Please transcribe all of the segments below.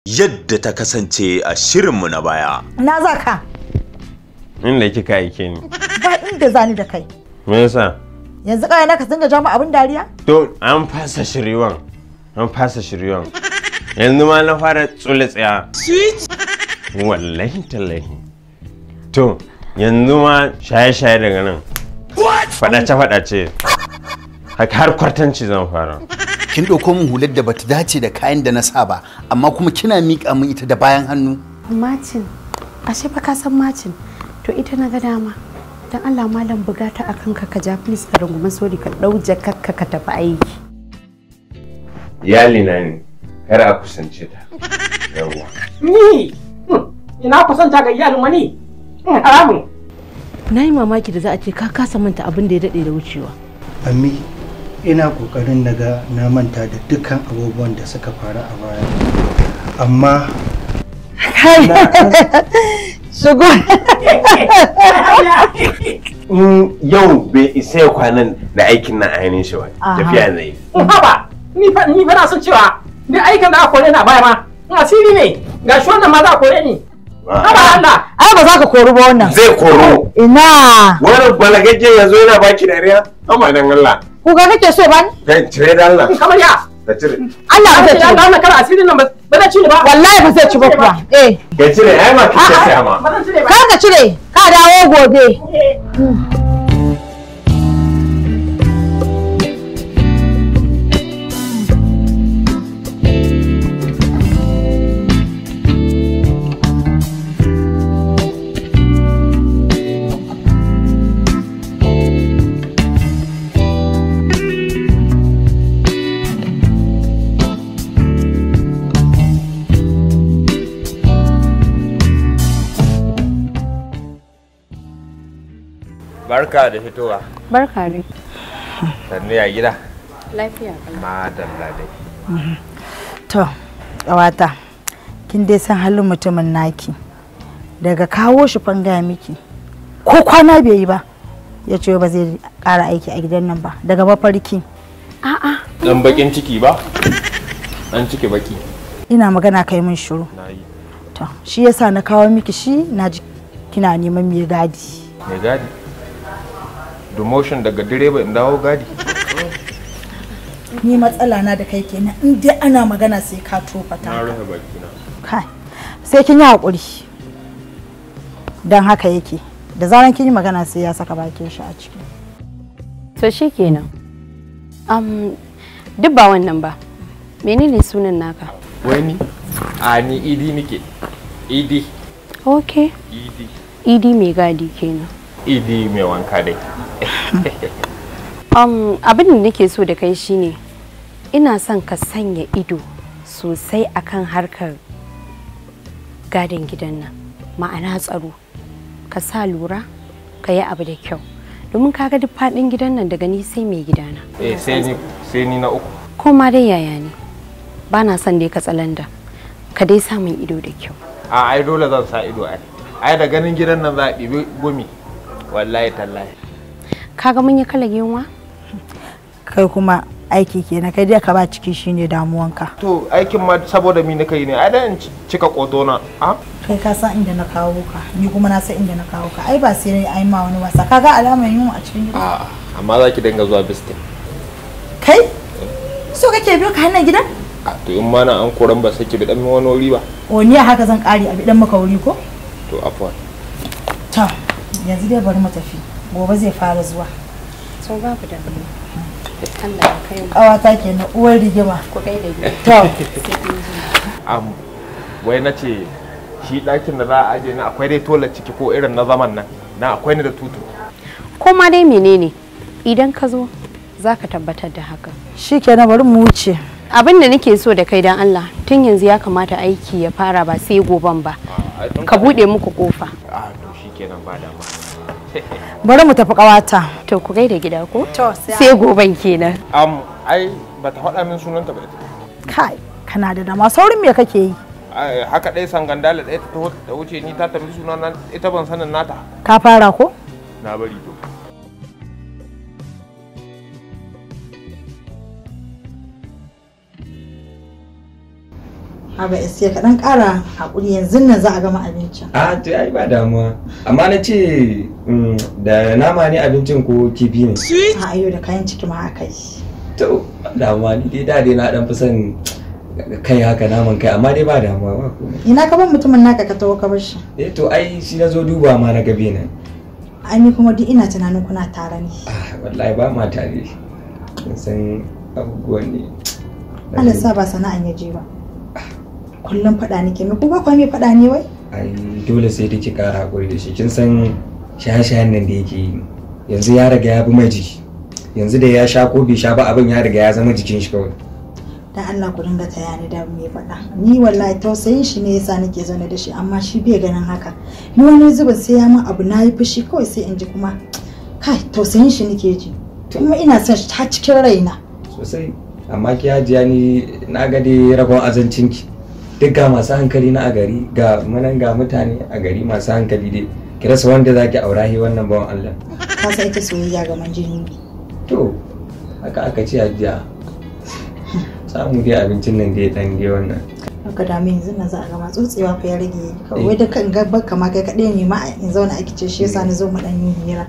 yadda ta kasance a shirinmu na baya. Na za ka? Inda kika aike ni. Ba inda zani da kai. Me yasa? Yanzu kai na ka dinga jama abin dariya? To an fasa shiriwan. Yanzu ma na fara tsule tsaya. Sweet. Wallahi tallahi. To yanzu ma shaye-shaye daga nan. Faɗace. Har kwartanci zan fara. Kin ɗauko min hular da bata dace da kayan da na sa ba, amma kuma kina miƙa min ita da bayan hannu. Macin, ashe fa ka san macin. To ita na ga dama. Dan Allah malam buga ta akan ka ja please ka runguma sori ka dau jakakka ka tafi aiki. Iyali na ne. Kar a kusance ta. Yawwa. Ni ina kusanta ga iyalin wani? Haramun. Na yi mamaki da za a ce ka kasa manta abin da ya daɗe da wucewa. Ami, ina ƙoƙarin naga na manta da dukkan abubuwan da suka faru a baya. Amma Shigo. Yau bai isa ya kwanan da aikin nan a hannun shi ba. Tafiya na yi. Haba, ni fa na son cewa ni aikin da aka kore na baya ma. Asiri ne. Ga shi wannan ma za a kore ni. Haba Allah. Ai ba za ka kori ba wannan. Zai koro. Ina. Wannan balagaggen yanzu yana baki dariya. Amma dan Allah. Ku ga kake so ba ni? Kai cire da Allah. Kamar ya. Ka cire. Allah ba zai ci. Allah kar asirin nan ba zai ci ni ba. Wallahi ba zai ci ba kuwa. Ka cire ai ma kike sai ma. Ba zan cire ba. Kar ka cire. Ka dawo gobe. Barka da fitowa. Barka dai. Sannu ya gida. Lafiya kalau. Madalla dai. To, ƙawata, kin dai san halin mutumin naki. Daga kawo shi fanga miki. Ko kwana bai yi ba. Ya ce ba zai ƙara aiki a gidan nan ba. Daga mafarki. A'a. Dan bakin ciki ba? Dan ciki baki. Ina magana kai mun shiru. Nayi. To, shi yasa na kawo miki shi na ji kina neman mai gadi. Me gadi? Demotion daga direba in dawo gadi. Ni matsala na da kai kenan in dai ana magana sai ka tofa ta. Na rufe baki na. Kai. Sai kin yi hakuri. Dan haka yake. Da zaran kin yi magana sai ya saka bakin shi a ciki. To shikenan. Duk ba wannan ba. Menene sunan naka? Wani? A ni Idi nike. Idi. Okay. Idi. Idi mai gadi kenan. Idi mai wanka dai. Abin da nake so da kai shine ina son ka sanya ido sosai akan harkar gadin gidan nan, ma'ana tsaro. Ka sa lura ka yi abu da kyau domin kaga duk faɗin gidan nan daga ni sai mai gidana. Sai ni na uku. Ko ma dai yaya ne ba na son dai ka tsalanda ka dai sa min ido da kyau. Ai dole zan sa ido ai da ganin gidan nan za a ɗibi gumi wallahi tallahi. Kaga mun yi kala yunwa? Kai kuma aiki kenan kai dai ka ba ciki shine damuwanka. To aikin ma saboda mi nake yi ne ai dan cika kotona. Kai ka san inda na kawo ka ni kuma na san inda na kawo ka ai ba sai ai ma wani wasa kaga alamar yunwa a cikin gida. Amma za ki dinga zuwa bistin. Kai? So kake biyo ka hannun gidan? To in ma na an koran ba sake bi dan wani wuri ba. O ni haka zan kare a bidan maka wuri ko? To afwan. To yanzu dai bari mu tafi. Gobe zai fara zuwa. So babu da Allah ya kai mu. Kawata kenan uwar rigima. Ku kai da gida. To. Wai nace shi ɗakin da za a aje ni akwai dai toilet ciki ko irin na zaman nan. Na akwai ni da tutu. Ko ma dai menene idan ka zo za ka tabbatar da haka. Shikenan bari mu wuce. Abin da nake so da kai dan Allah tun yanzu ya kamata aiki ya fara ba sai goban ba. Ka bude muku kofa. To shikenan ba dama. Bari mu tafi kawata. To ku gaida gida ko? To sai goban kenan. Ai bata faɗa min sunanta ba ita. Kai kana da dama saurin me kake yi? Haka dai sangandala ɗaya ta wuce ni ta tafi sunana ita ban sanin nata. Ka fara ko? Na bari to. Aba sai ka dan ƙara hakuri yanzu nan za a gama abincin. A to ai ba damuwa. Amma na ce da nama ne abincin ko kifi ne? A ayo da kayan ciki ma aka yi. To damuwa ni dai na dan fi son kai haka naman kai amma dai ba damuwa ba komai. Ina ka ban mutumin naka ka tawo ka bar shi. To ai shi na zo duba ma na gabe nan. Ai ni kuma duk ina tunanin kuna tare ne. Wallahi ba ma tare. San abubuwan ne. Allah sa ba sana'an yaje ba. Kullum faɗa nake me ko ba kwa me faɗa ne wai? Ai dole sai da ki kara hakuri da shi kin san shaye-shayen nan da yake yi yanzu ya riga ya bi maji yanzu da ya sha ko bai sha ba abin ya riga ya zama jikin shi kawai. Dan Allah ku dinga taya ni da me faɗa. Ni wallahi tausayin shi ne yasa nake zaune da shi amma shi bai ganin haka. Ni wani zuba sai ya min abu nayi fushi kawai sai in ji kuma kai tausayin shi nake ji. Kuma ina son shi ta cikin raina. Sosai amma ki hajiya ni na ga dai rabon azancinki. Duk ga masu hankali na a gari ga manan ga mutane a gari masu hankali dai ki rasa wanda zaki aura hi wannan bawan Allah. Ka san ita soyayya ga manjini. To haka aka ce hajiya. Samu dai abincin nan dai dan dai wannan. Haka da me yanzu na za a gama tsotsewa fa ya rage kawai da kan gaba kama kai kadai ne ma in zauna a kice shi yasa na zo mu dan yi hira.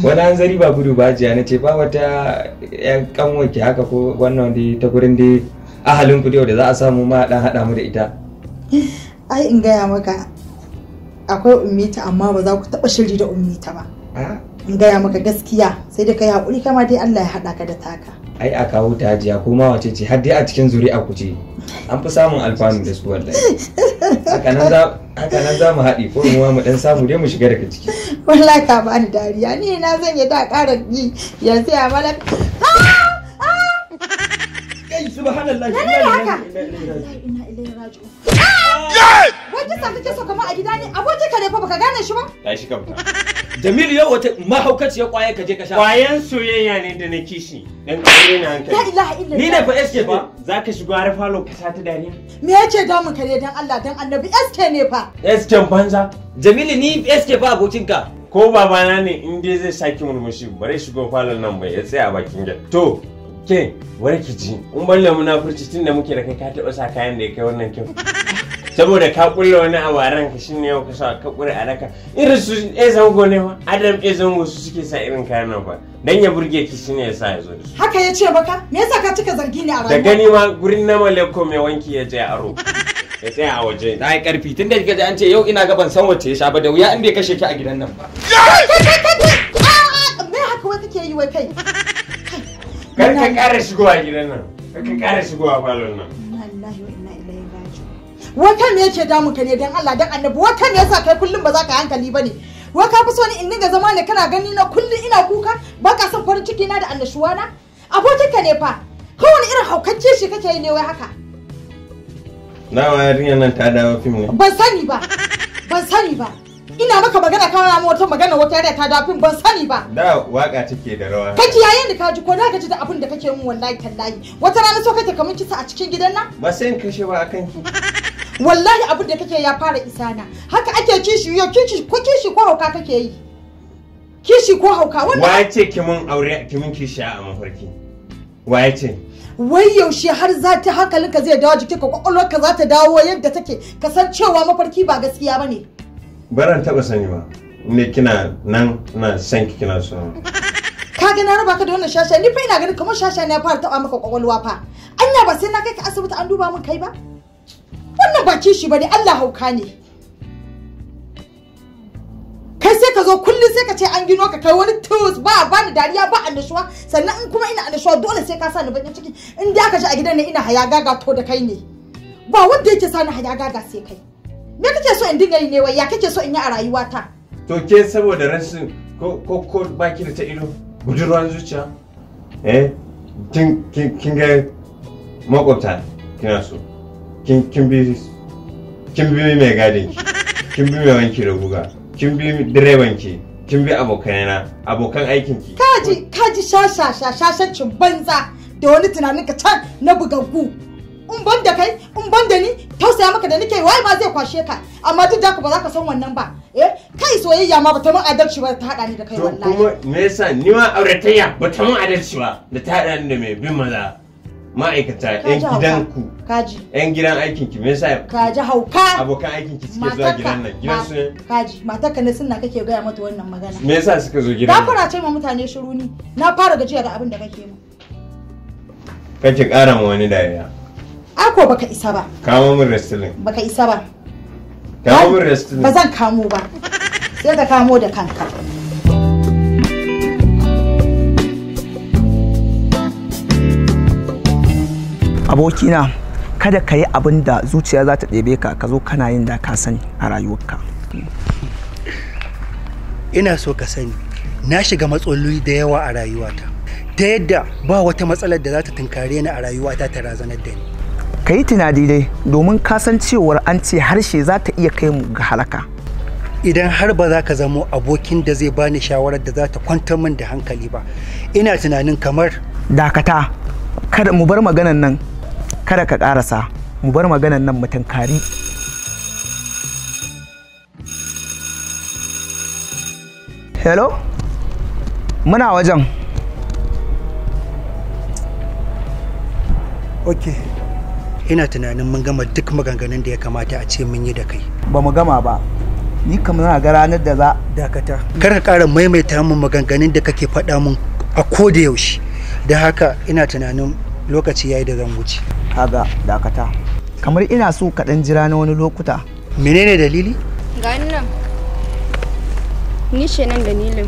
Wani hanzari ba gudu ba hajiya na ce ba wata yan kanwaki haka ko wannan dai ta gurin dai ahalin ku da za a samu ma dan hada mu da ita. Ai in gaya maka akwai ummita amma ba za ku taba shiri da ummita ba. In gaya maka gaskiya sai da kai hakuri kama dai Allah ya hada ka da taka. Ai a kawo ta hajiya ko ma wace ce har dai a cikin zuri'a ku ce an fi samun alfanu da su wallahi. Haka nan za mu haɗi ko mu dan samu dai mu shiga daga ciki. Wallahi ka bani dariya ni na zan yi da ƙara yi yanzu ya malaka. Subhanallahi inna ilaihi raji'un. Wai kisa kake so kamar a gida ne aboki ka ne fa baka gane shi ba? Tashi ka fita. Jamilu yau wata mahaukaciyar kwaye ka je ka sha. Kwayan soyayya ne da na kishi. Dan kare na hankali. La ilaha illallah. Ni ne fa SK fa. Zaka shigo har falo ka sa ta dariya. Me yake damun ka ne dan Allah dan Annabi SK ne fa. SK banza. Jamilu ni SK fa abokinka. Ko babana ne in dai zai saki murmushi bare shigo falon nan bai ya tsaya a bakin gate. To ke wani ki ji in balle munafurci tunda muke da kai ka taba sa kayan da ya kai wannan kyau. Saboda ka kulla wani awaran ka shine yau ka sa ka kure a raka irin su zango ne ma Adam zango su suke sa irin kayan nan fa dan ya burge ki shine yasa ya zo da su. Haka ya ce maka me yasa ka cika zargi ne a rayuwa? Da gani ma gurin na maleko mai wanki ya je aro. Ya tsaya a waje. Na yi karfi tunda kika ji an ce yau ina gaban san wacce ya sha ba da wuya in bai kashe ki a gidan nan ba. Me haka wai kake yi wai kai? Kar ka ƙara shigowa gidan nan. Kar ka ƙara shigowa falon nan. Inna lillahi wa inna ilaihi raji'un. Wata me yake damun ka ne dan Allah dan Annabi wata me yasa kai kullum ba za ka hankali bane? Wai ka fi so ni in dinga zama ne kana gani na kullum ina kuka ba ka son farin ciki na da annashuwa na? Abokinka ne fa. Kowane irin haukacce shi kake yi ne wai haka? Nawa yarinyar nan ta dawo fim ne? Ban sani ba. Ban sani ba. Ina maka magana kana mu wata magana wata yarinya ta dawo fim ban sani ba. Da waka take da rawa. Kake yayin da ka ji ko da ka ji da abin da kake min wallahi tallahi. Wata rana so kake kamun kisa a cikin gidan nan? Ba sai in kashe ba akan ki. Wallahi abin da kake ya fara isana. Haka ake kishi yo kishi ko hauka kake yi. Kishi ko hauka wannan. Waye ce ki mun aure ki mun kishi a mafarki? Waye ce? Wai yaushe har za ta hankalinka zai dawo jikinka kwakwalwarka za ta dawo yadda take kasancewa mafarki ba gaskiya bane. Baran taba sani ba. Ne kina nan na san ki kina so. Ka ga na raba ka da wannan shasha ni fa ina ganin kamar shasha ne ya fara taba maka kwakwalwa fa. Anya ba sai na kai ka asibiti an duba min kai ba? Wannan ba kishi bane Allah hauka ne. Kai sai ka zo kullum sai ka ce an gino ka kai wani tus ba ni dariya ba annashuwa sannan in kuma ina annashuwa dole sai ka sa ni bakin ciki in da ka ji a gidan ne ina hayagaga to da kai ne. Ba wanda yake sa ni hayagaga sai kai. Me kake so in dinga yi ne wai ya kake so in yi a rayuwata? To ke saboda rashin ko baki da ta ido budurwan zuciya kin ga makwabta kina so kin bi mai gadin ki kin bi mai wanki da guga kin bi direban ki kin bi abokan aikin ki kaji shashancin banza da wani tunanin ka can na bugaggu in ban da kai in ban da ni tausaya maka da nake wai ma zai kwashe ka amma duk da ka ba za ka san wannan ba kai soyayya ma bata mun adalci ba ta hada ni da kai wallahi to kuma me yasa ni ma auratayya bata mun adalci ba da ta hada ni da mai bin maza ma'aikata yan gidanku yan gidan aikin ki me yasa kaji hauka abokan aikin ki suke zuwa gidan nan gidan su ne kaji matarka ne sunna kake gaya mata wannan magana me yasa suka zo gidan nan fara ce ma mutane shiru ni na fara gajiya da abin da kake mu kake ƙara ma wani dariya ako baka isa ba kamo min wrestling baka isa ba kamo min wrestling ba zan kamo ba sai ka kamo da kanka abokina kada ka yi abin da zuciya za ta ɗebe ka ka zo kana yin da ka sani a rayuwarka. Ina so ka sani na shiga matsaloli da yawa a rayuwata ta yadda ba wata matsalar da za ta tunkare ni a rayuwata ta razanar da ni. Ka yi tunani dai domin ka san cewar an ce harshe za ta iya kai mu ga halaka. Idan har ba za ka zamo abokin da zai bani shawarar da za ta kwantar min da hankali ba, ina tunanin kamar dakata kada mu bar maganan nan kada ka karasa mu bar maganan nan mutum kari. Hello? Muna wajen. Ok, ina tunanin mun gama duk maganganun da ya kamata a ce mun yi da kai. Ba mu gama ba. Ni kamar na ga ranar da za dakata. Kar ka ƙara maimaita min maganganun da kake faɗa min a koda yaushe. Da haka ina tunanin lokaci yayi da zan wuce. Kaga dakata. Kamar ina so ka dan jira na wani lokuta. Menene dalili? Ga nan. Ni ce nan dalilin.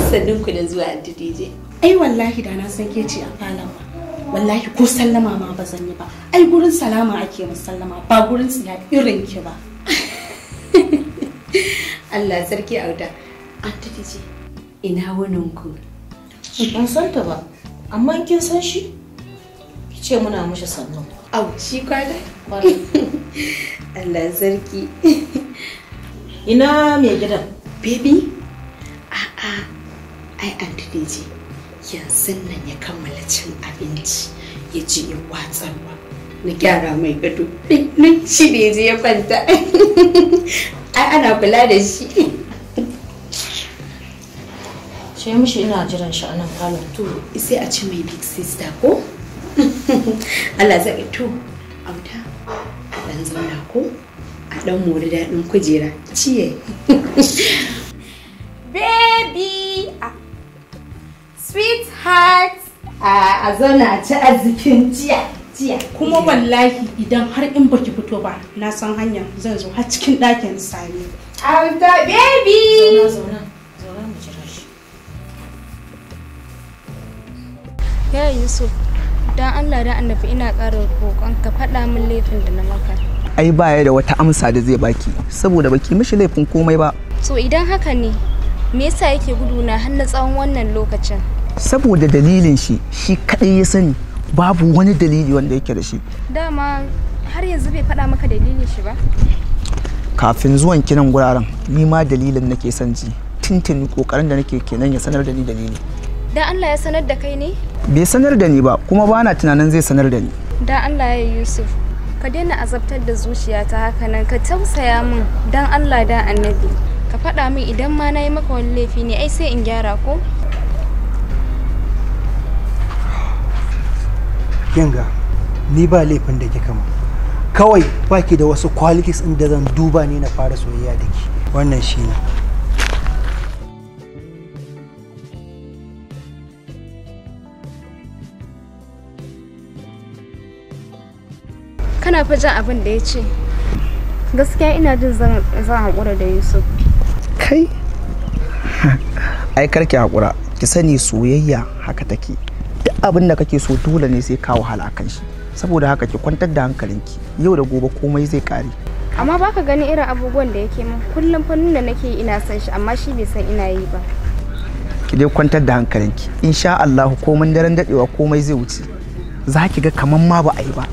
Sannunku da zuwa DJ. Ai wallahi da na san ke ce a falon ma. Wallahi ko sallama ma ba zan yi ba. Ai gurin salama ake musallama ba gurin tsiya irin ki ba. Allah sarki auda. Anta DJ. Ina wunin ku? Ban san ta ba. Amma kin san shi? Ki ce muna mishi sannu. Au shi kwada? Allah sarki. Ina mai gidan? Baby? Ai Anti yanzu nan ya kammala cin abinci ya je ya watsarwa na gyara mai gado nan shi ne je ya kwanta ai ana kula da shi ce mishi ina jiran shi anan falon to sai a ci mai big sister ko Allah zai to auta dan zauna ko a dan mori dadin kujera ciye baby sweetheart a zauna ci arzikin jiya kuma wallahi idan har in baki fito ba na san hanya zan zo har cikin ɗakin sami auta baby zauna mu jira shi ya Yusuf dan Allah da annabi ina ƙara roƙon ka faɗa min laifin da na maka ai baya da wata amsa da zai baki saboda baki mishi laifin komai ba so idan haka ne me yasa yake guduna har na tsawon wannan lokacin saboda dalilin shi kadai ya sani babu wani dalili wanda yake da shi dama har yanzu bai faɗa maka dalilin shi ba kafin zuwan kinan guraren ni ma dalilin nake son ji tintin kokarin da nake kenan ya sanar da ni dalili dan Allah ya sanar da kai ne bai sanar da ni ba kuma bana tunanin zai sanar da ni dan Allah ya Yusuf ka daina azabtar da zuciyata haka nan ka tausaya min dan Allah da annabi ka faɗa min idan ma na yi maka wani laifi ne ai sai in gyara ko Kinga ni ba laifin da kika ma kawai baki da wasu qualities din da zan duba ne na fara soyayya da ki wannan shine kana fa jin abin da ya ce gaskiya ina jin zan haƙura da Yusuf kai ai karki haƙura ki sani soyayya haka take duk abin da kake so dole ne sai ka wahala kan shi saboda haka ki kwantar da hankalinki yau da gobe komai zai kare amma baka gani irin abubuwan da yake min kullum fannin da nake ina san shi amma shi bai san ina yi ba ki dai kwantar da hankalinki insha Allah komai daren dadewa komai zai wuce za ki ga kaman ma ba a yi ba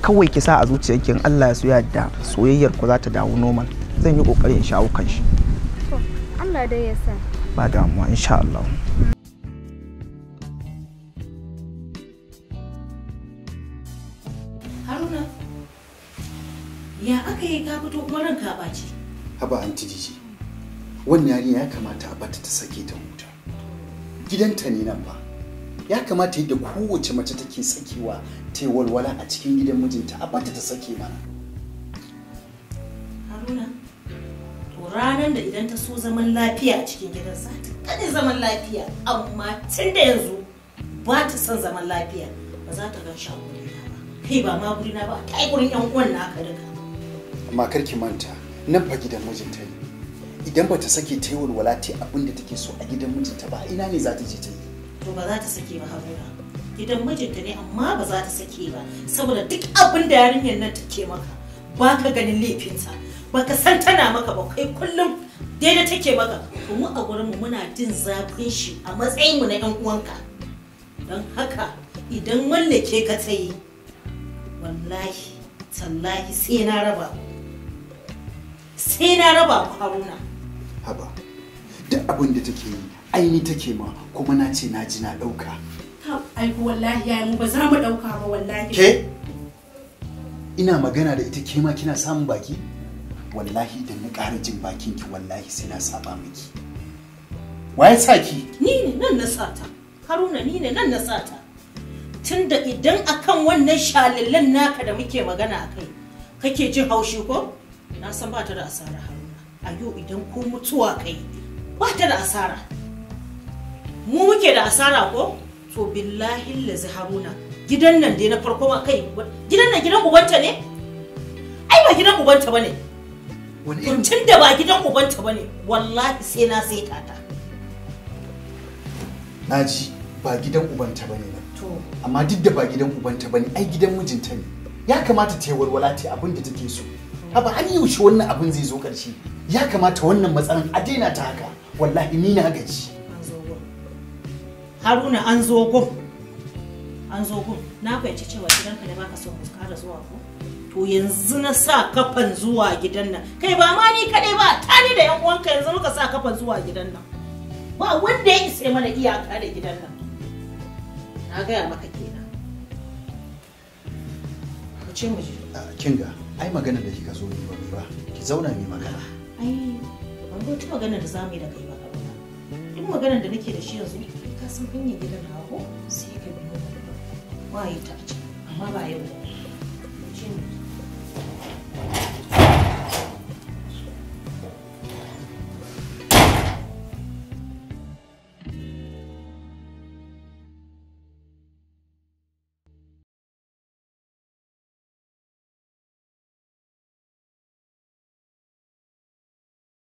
kawai ki sa a zuciyarki in Allah ya so yadda soyayyar ku za ta dawo normal. Zan yi kokari in shawo kan shi. To Allah dai ya sa. Ba damuwa insha Allah. Haruna, ya aka yi ka fito kuma ranka ɓaci? Haba anti Dije, wannan yarinya ya kamata a bata ta sake ta huta. Gidanta ne nan ba. Ya kamata yadda kowace mace take sakewa ta walwala a cikin gidan mijinta a bata ta sake mana. Haruna, to ranar da idan ta so zaman lafiya a cikin gidan za ta kada zaman lafiya, amma tun da yanzu ba ta son zaman lafiya ba za ta gan shago ba. Kai ba ma gurina ba, ta yi gurin yan uwan naka duka. Amma kar ki manta, nan fa gidan mijinta ne. Idan bata sake ta yi walwala ta abin da take so a gidan mijinta ba, ina ne za ta je ta yi? To ba za ta sake ba Haruna. Gidan mijinta ne amma ba za ta sake ba, saboda duk abin da yarinyar nan take maka ba ka ganin laifinta, ba ka san tana maka ba, kai kullum daidai take maka. To mu a gurin mu muna jin zafin shi a matsayin mu na yan uwanka. Don haka idan mallake ka ta yi, wallahi tallahi sai na raba ku Haruna. Haba duk abin da take yi aini take ma, kuma na ce na ji na dauka. Ai wallahi yayi mu ba za mu dauka ba wallahi. Ke ina magana da ita, ke ma kina samun baki? Wallahi idan na ƙara jin bakin ki wallahi sai na saba miki. Waye saki? Ni ne nan na sata Haruna, ni ne nan na sata. Tunda idan akan wannan shalallen naka da muke magana akai kake jin haushi ko, na san ba ta da asara Haruna. A yau idan ko mutuwa kai ba ta da asara, mu muke da asara ko. To billahi lazi Haruna, gidan nan dai na farko ma kai, gidan nan gidan ubanta ne? Ai ba gidan ubanta bane. Tunda ba gidan ubanta bane wallahi sai na saita ta. Naji ba gidan ubanta bane ba. Amma duk da ba gidan ubanta bane, ai gidan mijinta ne. Ya kamata ta yi walwala ta abin da take so. Haba har yaushe wannan abin zai zo ƙarshe. Ya kamata wannan matsalan a daina ta haka. Wallahi ni na gaji. Haruna an zo gun. Na fahimci cewa gidanka ne baka son ku kara zuwa ko? To yanzu na sa kafan zuwa gidan nan. Kai ba ma ni kadai ba, tani da yan uwanka yanzu muka sa kafan zuwa gidan nan. Ba wanda ya isa mana iyaka da gidan nan. Na gaya maka kenan. Ka ce mu je. Kinga, ai magana da kika zo ni ba. Ki zauna mi magana. Ai, ban ga ta magana da zamu yi da kai ba. Duk maganar da nake da shi yanzu ka san hanyar gidan na ko sai ka biyo. Ba yi ta amma ba yau.